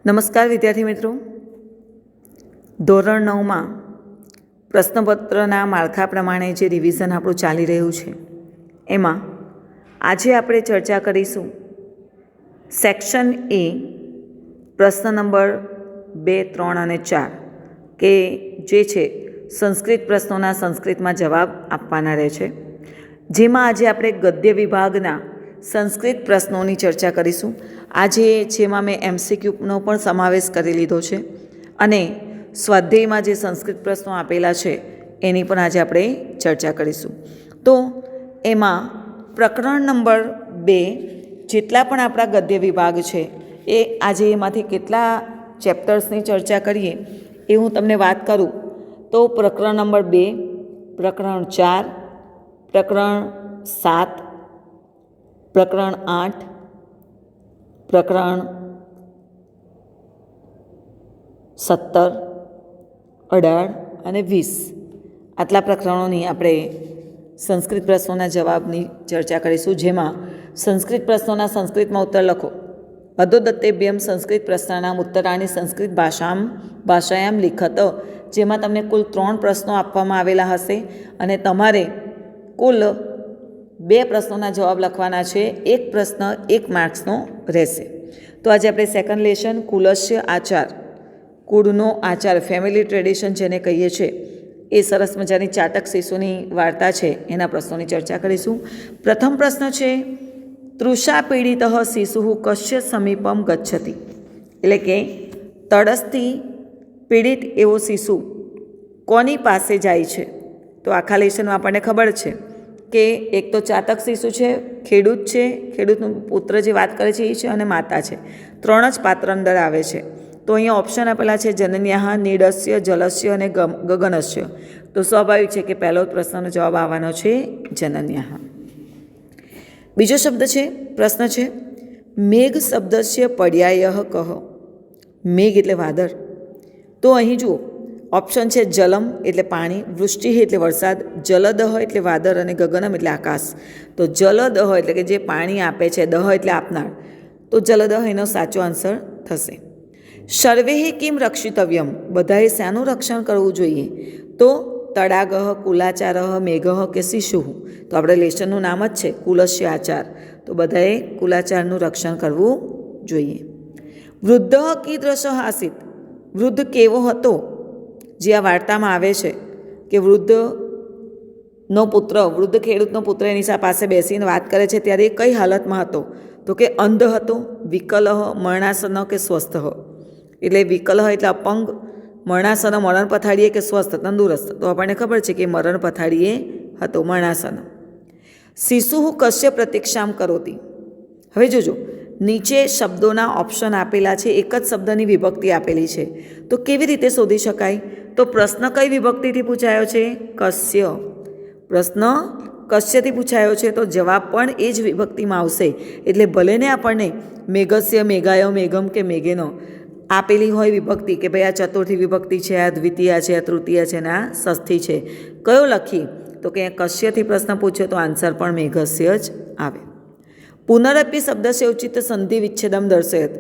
નમસ્કાર વિદ્યાર્થી મિત્રો, ધોરણ 9માં પ્રશ્નપત્રના માળખા પ્રમાણે જે રિવિઝન આપણું ચાલી રહ્યું છે એમાં આજે આપણે ચર્ચા કરીશું સેક્શન એ પ્રશ્ન નંબર 2, 3 અને 4 કે જે છે સંસ્કૃત પ્રશ્નોના સંસ્કૃતમાં જવાબ આપવાના રહે છે, જેમાં આજે આપણે ગદ્ય વિભાગના સંસ્કૃત પ્રશ્નોની ચર્ચા કરીશું. આજે જેમાં મેં MCQનો પણ સમાવેશ કરી લીધો છે અને સ્વાધ્યાયમાં જે સંસ્કૃત પ્રશ્નો આપેલા છે એની પણ આજે આપણે ચર્ચા કરીશું. તો એમાં પ્રકરણ નંબર 2 જેટલા પણ આપણા ગદ્ય વિભાગ છે એ આજે એમાંથી કેટલા ચેપ્ટર્સની ચર્ચા કરીએ એ હું તમને વાત કરું તો પ્રકરણ નંબર 2, પ્રકરણ 4, પ્રકરણ 7, પ્રકરણ 8, પ્રકરણ 17, 18 અને 20 આટલા પ્રકરણોની આપણે સંસ્કૃત પ્રશ્નોના જવાબની ચર્ચા કરીશું, જેમાં સંસ્કૃત પ્રશ્નોના સંસ્કૃતમાં ઉત્તર લખો. અધોદત્તેભ્યમ સંસ્કૃત પ્રશ્નાનામ ઉત્તરાણી સંસ્કૃત ભાષાયામ લિખત, જેમાં તમને કુલ 3 પ્રશ્નો આપવામાં આવેલા હશે અને તમારે કુલ 2 પ્રશ્નોના જવાબ લખવાના છે. એક પ્રશ્ન 1 માર્ક્સનો રહેશે. તો આજે આપણે સેકન્ડ લેશન કુલસ્ય આચાર, કુળનો આચાર, ફેમિલી ટ્રેડિશન જેને કહીએ છીએ, એ સરસ મજાની ચાટક શિશુની વાર્તા છે એના પ્રશ્નોની ચર્ચા કરીશું. પ્રથમ પ્રશ્ન છે તૃષા પીડિત શિશુ કશ્ય સમીપમ ગચ્છતિ, એટલે કે તડસથી પીડિત એવો શિશુ કોની પાસે જાય છે? તો આખા લેશનમાં આપણને ખબર છે કે એક તો ચાતક શિશુ છે, ખેડૂત છે, ખેડૂતનો પુત્ર જે વાત કરે છે એ છે, અને માતા છે. 3 જ પાત્ર અંદર આવે છે. તો અહીંયા ઓપ્શન આપેલા છે જનન્યાહ, નીડસ્ય, જલસ્ય અને ગગનસ્ય. તો સ્વાભાવિક છે કે પહેલો પ્રશ્નનો જવાબ આવવાનો છે જનન્યાહ. બીજો શબ્દ છે, પ્રશ્ન છે મેઘ શબ્દસ્ય પર્યાય કહ. મેઘ એટલે વાદળ. તો અહીં જુઓ ઓપ્શન છે જલમ એટલે પાણી, વૃષ્ટિ એટલે વરસાદ, જલદહ એટલે વાદળ અને ગગનમ એટલે આકાશ. તો જલદહ એટલે કે જે પાણી આપે છે, દહ એટલે આપનાર, તો જલદહ એનો સાચો આન્સર થશે. સર્વે કિમ રક્ષિતવ્યમ, બધાએ શાનું રક્ષણ કરવું જોઈએ? તો તડાગહ, કુલાચાર, મેઘ કે શિશુ. તો આપણે લેશનનું નામ જ છે કુલસ્ય આચાર, તો બધાએ કુલાચારનું રક્ષણ કરવું જોઈએ. વૃદ્ધ કીદૃશ આસિત, વૃદ્ધ કેવો હતો? જે આ વાર્તામાં આવે છે કે વૃદ્ધનો પુત્ર, વૃદ્ધ ખેડૂતનો પુત્ર એની પાસે બેસીને વાત કરે છે ત્યારે એ કઈ હાલતમાં હતો? તો કે અંધ હતો, વિકલહ, મરણાસન કે સ્વસ્થ. એટલે વિકલહ એટલે અપંગ, મરણાસન મરણ પથાડીએ કે સ્વસ્થ તંદુરસ્ત. તો આપણને ખબર છે કે મરણ પથાડીએ હતો, મરણાસન. શિશુ કશ્ય પ્રતીક્ષામ કરોતી. હવે જોજો નીચે શબ્દોના ઓપ્શન આપેલા છે, એક જ શબ્દની વિભક્તિ આપેલી છે, તો કેવી રીતે શોધી શકાય? તો પ્રશ્ન કઈ વિભક્તિથી પૂછાયો છે? કશ્ય. પ્રશ્ન કશ્યથી પૂછાયો છે તો જવાબ પણ એ જ વિભક્તિમાં આવશે. એટલે ભલે ને આપણને મેઘસ્ય, મેઘાયો, મેઘમ કે મેઘેનો આપેલી હોય વિભક્તિ કે ભાઈ આ ચતુર્થી વિભક્તિ છે, આ દ્વિતીય છે, આ તૃતીય છે, ને આ ષષ્ઠી છે, કયો લખી? તો કે કશ્યથી પ્રશ્ન પૂછ્યો તો આન્સર પણ મેઘસ્ય જ આવે. પુનરપી શબ્દસ્ય ઉચિત સંધિ વિચ્છેદમ દર્શયત.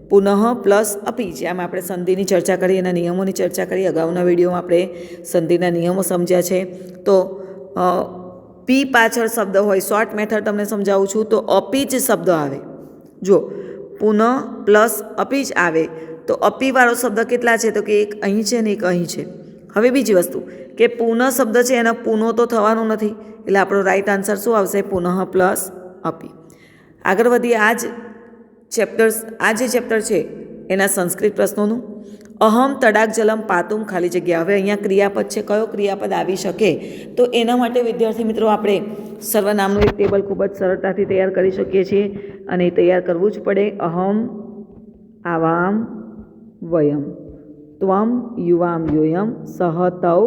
પુનઃ પ્લસ અપી, જેમ આપણે સંધિની ચર્ચા કરી, એના નિયમોની ચર્ચા કરી. અગાઉના વિડીયોમાં આપણે સંધિના નિયમો સમજ્યા છે. તો પી પાછળ શબ્દ હોય, શોર્ટ મેથડ તમને સમજાવું છું, તો અપી જ શબ્દ આવે. જો પુનઃ પ્લસ અપી જ આવે તો અપીવાળો શબ્દ કેટલા છે? તો કે એક અહીં છે ને એક અહીં છે. હવે બીજી વસ્તુ કે પુનઃ શબ્દ છે એનો પુનો તો થવાનું નથી, એટલે આપણો રાઈટ આન્સર શું આવશે? પુનઃ પ્લસ અપી. આગળ વધીએ. આ જે ચેપ્ટર છે એના સંસ્કૃત પ્રશ્નોનું. અહમ તડાગ જલમ પાતુમ, ખાલી જગ્યા. હવે અહીંયા ક્રિયાપદ છે, કયો ક્રિયાપદ આવી શકે? તો એના માટે વિદ્યાર્થી મિત્રો આપણે સર્વનામનું એક ટેબલ ખૂબ જ સરળતાથી તૈયાર કરી શકીએ છીએ, અને એ તૈયાર કરવું જ પડે. અહમ, આવામ, વયમ, ત્વમ, યુવામ, યોયમ, સહ, તૌ,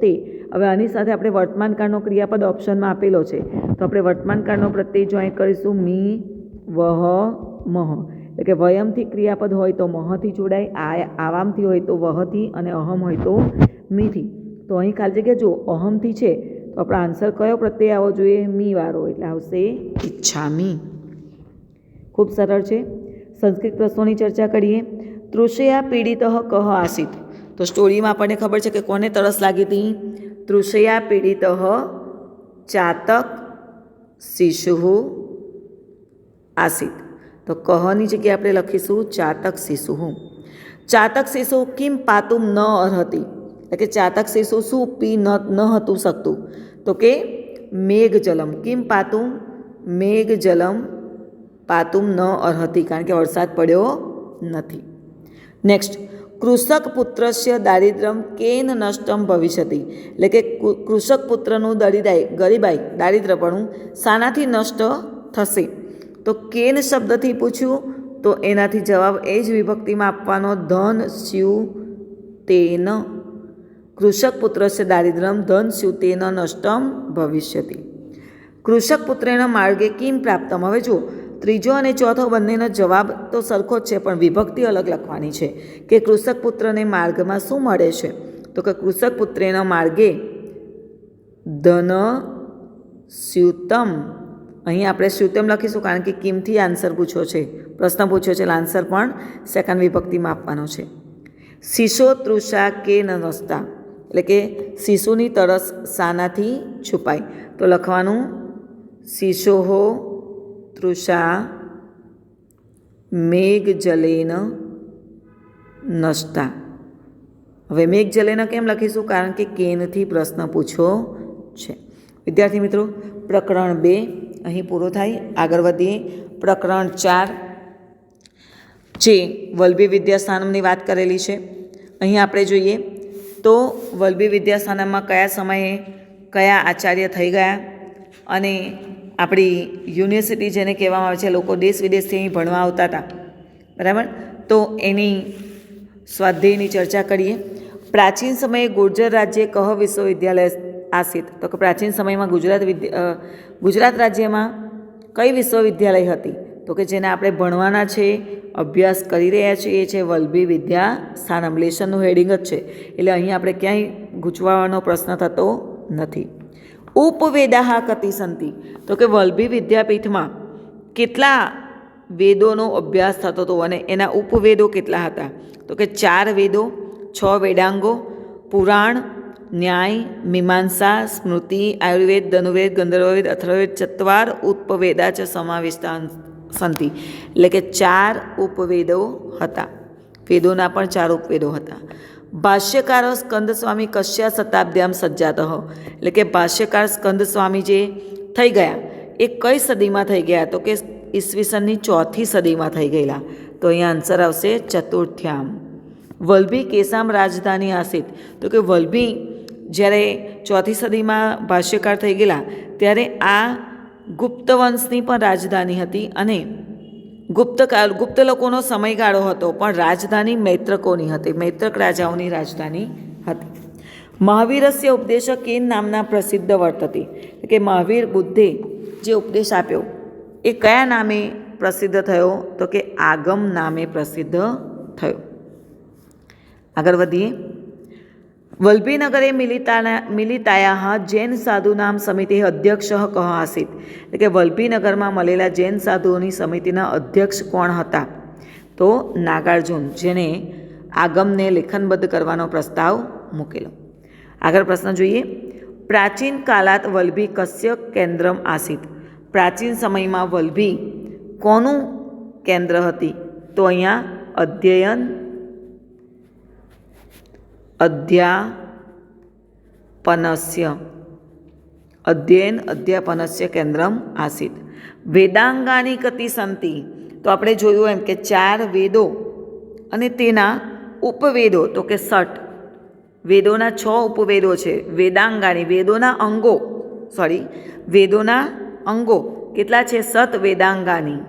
તે. હવે આની સાથે આપણે વર્તમાનકાળનો ક્રિયાપદ ઓપ્શનમાં આપેલો છે, તો આપણે વર્તમાનકાળનો પ્રત્યય જોઈન્ટ કરીશું. મી, વહ, મહ. એટલે કે વયમથી ક્રિયાપદ હોય તો મહથી જોડાય, આવામથી હોય તો વહથી, અને અહમ હોય તો મીથી. તો અહીં ખાલી જગ્યા જો અહમથી છે તો આપણો આન્સર કયો પ્રત્યય આવવો જોઈએ? મી વાળો, એટલે આવશે ઈચ્છામી. ખૂબ સરળ છે. સંસ્કૃત પ્રશ્નોની ચર્ચા કરીએ તૃષયા પીડિત કહ આસીત. તો સ્ટોરીમાં આપણને ખબર છે કે કોને તરસ લાગી હતી? તૃષયા પીડિત ચાતક શિશુ આસીત. તો કહની જગ્યાએ આપણે લખીશું ચાતક શિશુ. ચાતક શિશુ કિમ પાતુમ ન અર્હતિ, એટલે કે ચાતક શિશુ શું પી ન હતું શકતું? તો કે મેઘ જલમ. કિમ પાતુમ મેઘ જલમ પાતુમ ન અર્હતિ, કારણ કે વરસાદ પડ્યો નથી. નેક્સ્ટ, કૃષક પુત્રસ્ય દારિદ્ર્યમ કેન નષ્ટમ ભવિષ્યતિ, એટલે કે કૃષક પુત્રનું ગરીબાઈ દારિદ્રપણું શાનાથી નષ્ટ થશે? તો કેન શબ્દથી પૂછ્યું તો એનાથી જવાબ એ જ વિભક્તિમાં આપવાનો, ધન સ્યુ તેન. કૃષક પુત્રસ્ય દારિદ્ર્યમ ધન સ્યુ તેન નષ્ટમ ભવિષ્યતિ. કૃષક પુત્રેના માર્ગે કિમ પ્રાપ્તમ. હવે જુઓ, ત્રીજો અને ચોથો બંનેનો જવાબ તો સરખો જ છે, પણ વિભક્તિ અલગ લખવાની છે કે કૃષક પુત્રને માર્ગમાં શું મળે છે? તો કે કૃષક પુત્રેના માર્ગે ધન સ્યુતમ. અહીં આપણે સ્યુતમ લખીશું કારણ કે કિમથી આન્સર પૂછ્યો છે, પ્રશ્ન પૂછ્યો છે, એટલે આન્સર પણ સેકન્ડ વિભક્તિમાં આપવાનો છે. શિશો તૃષા કે નસ્તા, એટલે કે શિશુની તરસ શાનાથી છુપાય? તો લખવાનું શિશોહો તૃષા મેઘ જલેન નષ્ટા. હવે મેઘ જલેન કેમ લખીશું? કારણ કે કેનથી પ્રશ્ન પૂછ્યો છે. વિદ્યાર્થી મિત્રો, પ્રકરણ 2 અહીં પૂરો થાય. આગળ વધીએ. પ્રકરણ 4 જે વલ્લભી વિદ્યાસ્થાનમની વાત કરેલી છે. અહીં આપણે જોઈએ તો વલ્લભી વિદ્યાસ્થાનમમાં કયા સમયે કયા આચાર્ય થઈ ગયા, અને આપણી યુનિવર્સિટી જેને કહેવામાં આવે છે, લોકો દેશ વિદેશથી અહીં ભણવા આવતા હતા, બરાબર? તો એની સ્વાધ્યાયની ચર્ચા કરીએ. પ્રાચીન સમયે ગુર્જર રાજ્ય કહ વિશ્વવિદ્યાલય આસિત. તો કે પ્રાચીન સમયમાં ગુજરાત રાજ્યમાં કઈ વિશ્વવિદ્યાલય હતી? તો કે જેને આપણે ભણવાના છે, અભ્યાસ કરી રહ્યા છીએ, એ છે વલ્લભી વિદ્યાસ્થાનમ. લેશનનું હેડિંગ જ છે, એટલે અહીં આપણે ક્યાંય ગૂંચવાવાનો પ્રશ્ન થતો નથી. ઉપવેદાહ કતિ સંતિ. તો કે વલ્લભી વિદ્યાપીઠમાં કેટલા વેદોનો અભ્યાસ થતો હતો અને એના ઉપવેદો કેટલા હતા? તો કે 4 વેદો, 6 વેદાંગો, પુરાણ, ન્યાય, મીમાંસા, સ્મૃતિ, આયુર્વેદ, ધનુર્વેદ, ગંધર્વવેદ, અથર્વવેદ, 4 ઉપવેદા ચ સમાવિષ્ટા સંતિ. એટલે કે 4 ઉપવેદો હતા. વેદોના પણ 4 ઉપવેદો હતા. ભાષ્યકાર સ્કંદ સ્વામી કશ્યા શતાબ્દ્યામ સજ્જાત. એટલે કે ભાષ્યકાર સ્કંદ સ્વામી જે થઈ ગયા એ કઈ સદીમાં થઈ ગયા? તો કે ઈસવીસનની 4થી સદીમાં થઈ ગયેલા. તો અહીંયા આન્સર આવશે ચતુર્થ્યામ. વલ્લભી કેસામ રાજધાની આસિત. તો કે વલ્લભી જ્યારે 4થી સદીમાં ભાષ્યકાર થઈ ગયેલા ત્યારે આ ગુપ્ત વંશની પણ રાજધાની હતી, અને ગુપ્ત લોકોનો સમયગાળો હતો, પણ રાજધાની મૈત્રકોની હતી, મૈત્રક રાજાઓની રાજધાની હતી. મહાવીરસ્ય ઉપદેશ કેન નામના પ્રસિદ્ધ વર્તતી. કે મહાવીર બુદ્ધે જે ઉપદેશ આપ્યો એ કયા નામે પ્રસિદ્ધ થયો? તો કે આગમ નામે પ્રસિદ્ધ થયો. આગળ વધીએ. વલ્લભીનગરે મિલિતાયા જૈન સાધુનામ સમિતિ અધ્યક્ષ કહ આસિત. એટલે કે વલ્લભીનગરમાં મળેલા જૈન સાધુઓની સમિતિના અધ્યક્ષ કોણ હતા? તો નાગાર્જુન, જેને આગમને લેખનબદ્ધ કરવાનો પ્રસ્તાવ મૂકેલો. આગળ પ્રશ્ન જોઈએ. પ્રાચીન કાલાત વલ્લભી કસ્ય કેન્દ્રમ આસિત. પ્રાચીન સમયમાં વલ્લભી કોનું કેન્દ્ર હતી? તો અહીંયા અધ્યાપનસ્ય કેન્દ્રમ આસિત. વેદાંગાની કતિ સંતિ. તો આપણે જોયું એમ કે 4 વેદો અને તેના ઉપવેદો, તો કે 6 વેદોના 6 ઉપવેદો છે. વેદાંગાની વેદોના અંગો કેટલા છે? 7 વેદાંગાની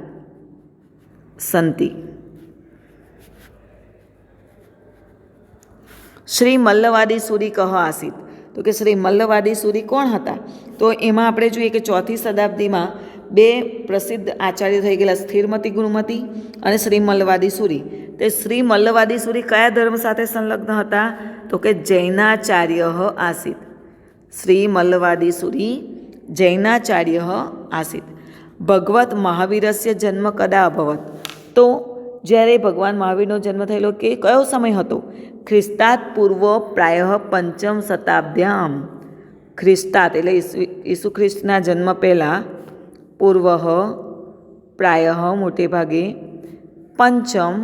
સંતિ. શ્રી મલ્લવાદી સૂરી કહ આસિત. તો કે શ્રી મલ્લવાદી સૂરી કોણ હતા? તો એમાં આપણે જોઈએ કે 4થી શતાબ્દીમાં 2 પ્રસિદ્ધ આચાર્ય થઈ ગયેલા, સ્થિરમતી ગુરુમતી અને શ્રી મલ્લવાદી સૂરી. તે શ્રી મલ્લવાદી સૂરી કયા ધર્મ સાથે સંલગ્ન હતા? તો કે જૈનાચાર્ય આસિત. શ્રી મલ્લવાદી સૂરી જૈનાચાર્ય આસિત. ભગવત મહાવીરસ્ય જન્મ કદા અભવત. તો જ્યારે ભગવાન મહાવીરનો જન્મ થયેલો કે કયો સમય હતો? ખ્રિસ્તાત પૂર્વ પ્રાયઃ પંચમ શતાબ્દ્યામ. ખ્રિસ્તાત એટલે ઈસુ ખ્રિસ્તના જન્મ પહેલાં, પૂર્વ પ્રાયઃ મોટે ભાગે, પંચમ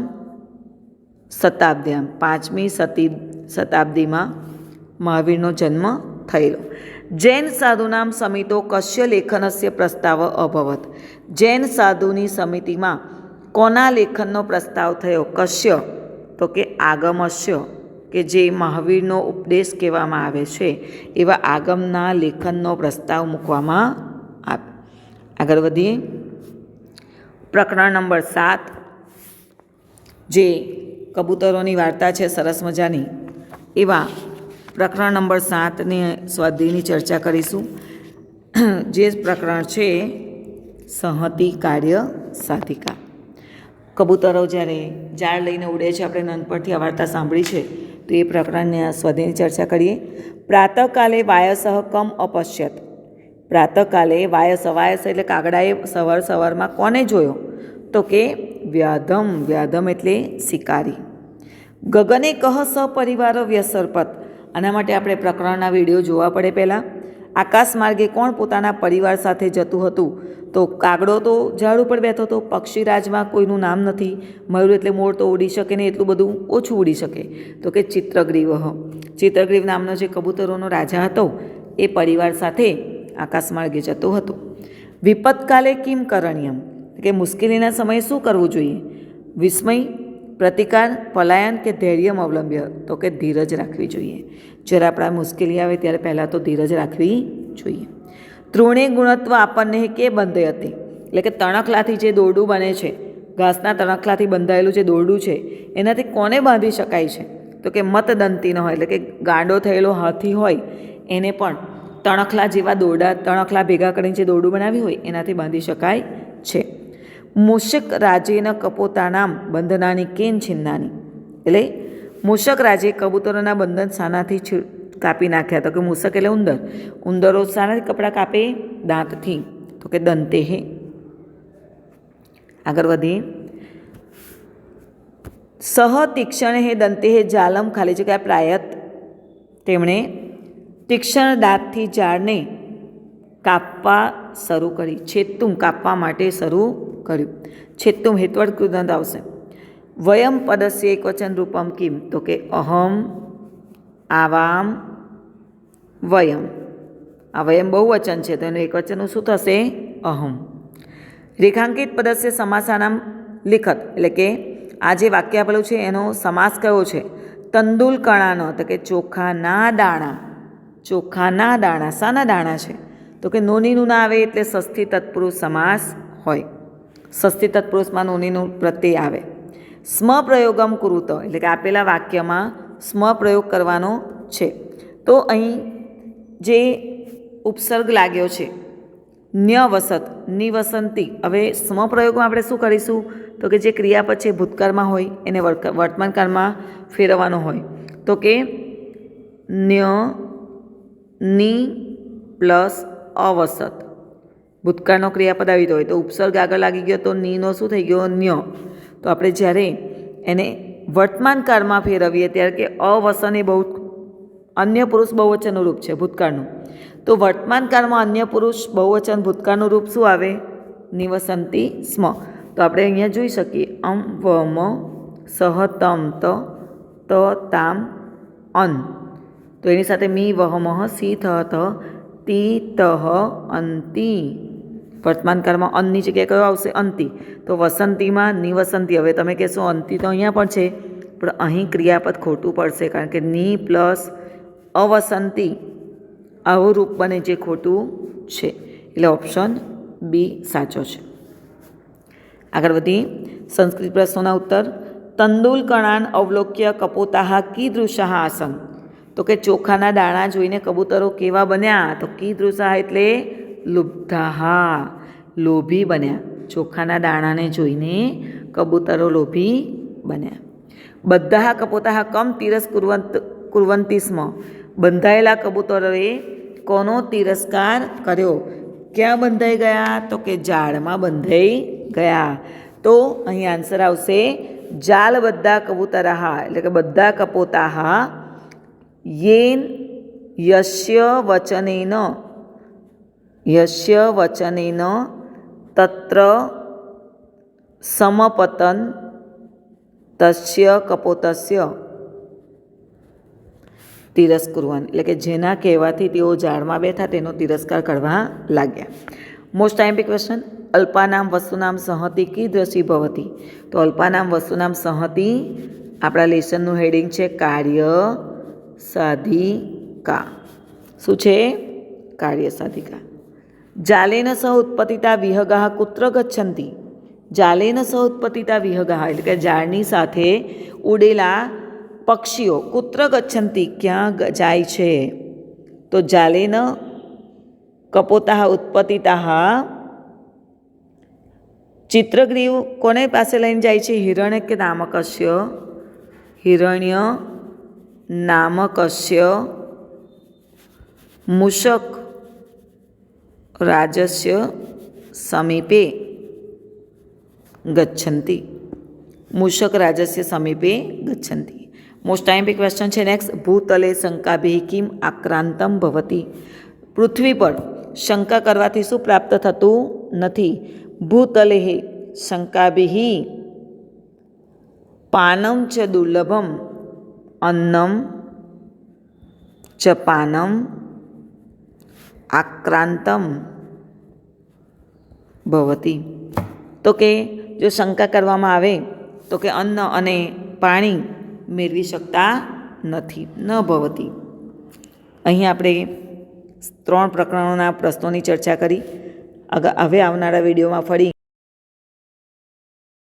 શતાબ્દ્યામ 5મી શતાબ્દીમાં મહાવીરનો જન્મ થયેલો. જૈન સાધુનામ સમિતો કશ્ય લેખનસ્ય પ્રસ્તાવ અભવત. જૈન સાધુની સમિતિમાં કોના લેખનનો પ્રસ્તાવ થયો? કશ્ય તો કે આગમસ્ય, કે જે મહાવીરનો ઉપદેશ કહેવામાં આવે છે એવા આગમના લેખનનો પ્રસ્તાવ મૂકવામાં આવે. આગળ વધીએ. પ્રકરણ નંબર 7, જે કબૂતરોની વાર્તા છે સરસ મજાની, એવા પ્રકરણ નંબર 7ની સ્વાધ્યાયની ચર્ચા કરીશું. જે પ્રકરણ છે સંહતિ કાર્ય સાધિકા. કબૂતરો જ્યારે ઝાડ લઈને ઉડે છે, આપણે નાનપણથી આ વાર્તા સાંભળી છે, તો એ પ્રકરણની સ્વાધ્યાયની ચર્ચા કરીએ. પ્રાતઃકાલે વાયસઃ કમ અપશ્યત. પ્રાતઃકાલે વાયસ એટલે કાગડાએ સવારમાં કોને જોયો? તો કે વ્યાધમ. વ્યાધમ એટલે શિકારી. ગગને કહ સપરિવાર વ્યસરપત. આના માટે આપણે પ્રકરણના વિડીયો જોવા પડે. પહેલાં આકાશ માર્ગે કોણ પોતાના પરિવાર સાથે જતું હતું? તો કાગડો તો ઝાડ ઉપર બેઠો હતો. પક્ષીરાજમાં કોઈનું નામ નથી. મયુર એટલે મોર તો ઉડી શકે ને, એટલું બધું ઓછું ઉડી શકે. તો કે ચિત્રગ્રીવ. ચિત્રગ્રીવ નામનો જે કબૂતરોનો રાજા હતો એ પરિવાર સાથે આકાશ માર્ગે જતો હતો. વિપતકાલે કિમ કરણ્યમ, કે મુશ્કેલીના સમયે શું કરવું જોઈએ? વિસ્મય, પ્રતિકાર, પલાયન કે ધૈર્યમ અવલંબ્ય, તો કે ધીરજ રાખવી જોઈએ. જ્યારે આપણા મુશ્કેલી આવે ત્યારે પહેલાં તો ધીરજ રાખવી જોઈએ. તૃણે ગુણત્વ આપણને કે બંધે હતી, એટલે કે તણખલાથી જે દોરડું બને છે, ઘાસના તણખલાથી બંધાયેલું જે દોરડું છે, એનાથી કોને બાંધી શકાય છે? તો કે મતદંતી ન હોય, એટલે કે ગાંડો થયેલો હાથી હોય એને પણ તણખલા જેવા દોરડા, તણખલા ભેગા કરીને જે દોરડું બનાવ્યું હોય એનાથી બાંધી શકાય છે. મૂષક રાજેન કપોતાનામ બંધનાની કેન છિન્નાની, એટલે મૂષક રાજે કબૂતરોના બંધન શાનાથી કાપી નાખ્યા? તો કે મૂષક એટલે ઉંદર. ઉંદરો શાનાથી કપડાં કાપે? દાંતથી. તો કે દંતે હે. આગળ વધીએ. સહ તીક્ષણ હે દંતે હે જાલમ, ખાલી જગ્યા પ્રાયત. તેમણે તીક્ષણ દાંતથી ઝાડને કાપવા શરૂ કરી. છેત્તુમ કાપવા માટે શરૂ કર્યું. છેત્તુમ હેતવડ કૃદંત આવશે. વયમ પદસ્ય એક વચન રૂપમ કિમ, તો કે અહમ, આવામ, વયમ. આ વયમ બહુ વચન છે તો એનું એક વચનનું શું થશે? અહમ. રેખાંકિત પદસ્ય સમાસાનામ લિખત, એટલે કે આ જે વાક્ય આપેલું છે એનો સમાસ કયો છે? તંદુલ કણાનો, તો કે ચોખાના દાણા. ચોખાના દાણા. શાના દાણા છે? તો કે નોનીનું ના આવે એટલે ષષ્ઠી તત્પુરુષ સમાસ હોય. ષષ્ઠી તત્પુરુષમાં નોનીનું પ્રત્યય આવે. સ્મ પ્રયોગમ કુરુત, એટલે કે આપેલા વાક્યમાં સ્મ પ્રયોગ કરવાનો છે. તો અહીં જે ઉપસર્ગ લાગ્યો છે ન્યવસત, નિવસંતી, હવે સ્મ પ્રયોગમાં આપણે શું કરીશું? તો કે જે ક્રિયાપદ છે ભૂતકાળમાં હોય એને વર્તમાનકાળમાં ફેરવવાનો હોય. તો કે ન્ય, ની પ્લસ અવસત. ભૂતકાળનો ક્રિયાપદ આવી હોય તો ઉપસર્ગ આગળ લાગી ગયો તો નીનો શું થઈ ગયો? ન્ય. તો આપણે જ્યારે એને વર્તમાન કાળમાં ફેરવીએ ત્યારે કે અવસન એ બહુ અન્ય પુરુષ બહુવચનનું રૂપ છે ભૂતકાળનું. તો વર્તમાન કાળમાં અન્ય પુરુષ બહુવચન ભૂતકાળનું રૂપ શું આવે? નિવસંતી સ્મ. તો આપણે અહીંયા જોઈ શકીએ અમ, વમ, સહ, તમ, ત, તામ, અન. તો એની સાથે મી, વહમહ, સી, થ, તી, તહ, અંતિ. વર્તમાન કાળમાં અનની જગ્યાએ કયો આવશે? અંતિ. તો વસંતીમાં નિવસંતી. હવે તમે કહેશો અંતિ તો અહીંયા પણ છે, પણ અહીં ક્રિયાપદ ખોટું પડશે, કારણ કે ની પ્લસ અવસંતી આવું રૂપ બને જે ખોટું છે. એટલે ઓપ્શન બી સાચો છે. આગળ વધીએ. સંસ્કૃત પ્રશ્નોના ઉત્તર. તંદુલ કણાન અવલોક્ય કપોતાહ કીદૃશાહ આસન, તો કે ચોખાના દાણા જોઈને કબૂતરો કેવા બન્યા? તો કીદૃશાહ એટલે લુબ્ધાહા, લોભી બન્યા. ચોખાના દાણાને જોઈને કબૂતરો લોભી બન્યા. બધા કપોતાહ કમ તિરસ કુર્વંતી સ્મ, બંધાયેલા કબૂતરોએ કોનો તિરસ્કાર કર્યો? ક્યાં બંધાઈ ગયા? તો કે ઝાડમાં બંધાઈ ગયા. તો અહીં આન્સર આવશે જાલ બધા કબૂતરાહા એટલે કે બધા કપોતાહા યેન યસ્ય વચનેન તત્ર સમપતન તસ્ય કપોતસ્ય તિરસ્કુર્વન એટલે કે જેના કહેવાથી તેઓ ઝાડમાં બેઠા તેનો તિરસ્કાર કરવા લાગ્યા. મોસ્ટ ટાઈમ્પી ક્વેશ્ચન, અલ્પાનામ વસ્તુનામ સંહતિ કીદૃશી ભવતી. તો અલ્પાનામ વસ્તુનામ સંહતિ આપણા લેસનનું હેડિંગ છે કાર્ય સાધિકા. શું છે? કાર્ય સાધિકા. જાલેન સહ ઉત્પતિતા વિહગાહ કુત્ર ગચ્છન્તિ. જાલેન સહ ઉત્પતિતા વિહગાહ એટલે કે ઝાડની સાથે ઉડેલા પક્ષીઓ કુત્ર ગચ્છન્તિ ક્યાં જાય છે? તો જાલેન કપોતાહ ઉત્પતિતાહ ચિત્રગ્રીવ કોને પાસે લઈને જાય છે? હિરણ્ય કે નામકસ્ય? હિરણ્ય નામકસ્ય મૂષક રાજસ્ય સમીપે ગચ્છન્તિ. મૂષક રાજસ્ય સમીપે ગચ્છન્તિ. મોસ્ટ ટાઈમ્પી ક્વેશ્ચન છે નેક્સ્ટ, ભૂતલે શંકાભિ કિમ આક્રાંતમ ભવતી. પૃથ્વી પર શંકા કરવાથી શું પ્રાપ્ત થતું નથી? ભૂતલે શંકાભિ પાનમ ચ દુર્લભમ અન્નમ ચ પાનમ આક્રાંતમ ભવતી. તો કે જો શંકા કરવામાં આવે તો કે અન્ન અને પાણી મેળવી શકતા નથી, ન ભવતી. અહીં આપણે 3 પ્રકરણોના પ્રશ્નોની ચર્ચા કરી. હવે આવનારા વિડીયોમાં ફરી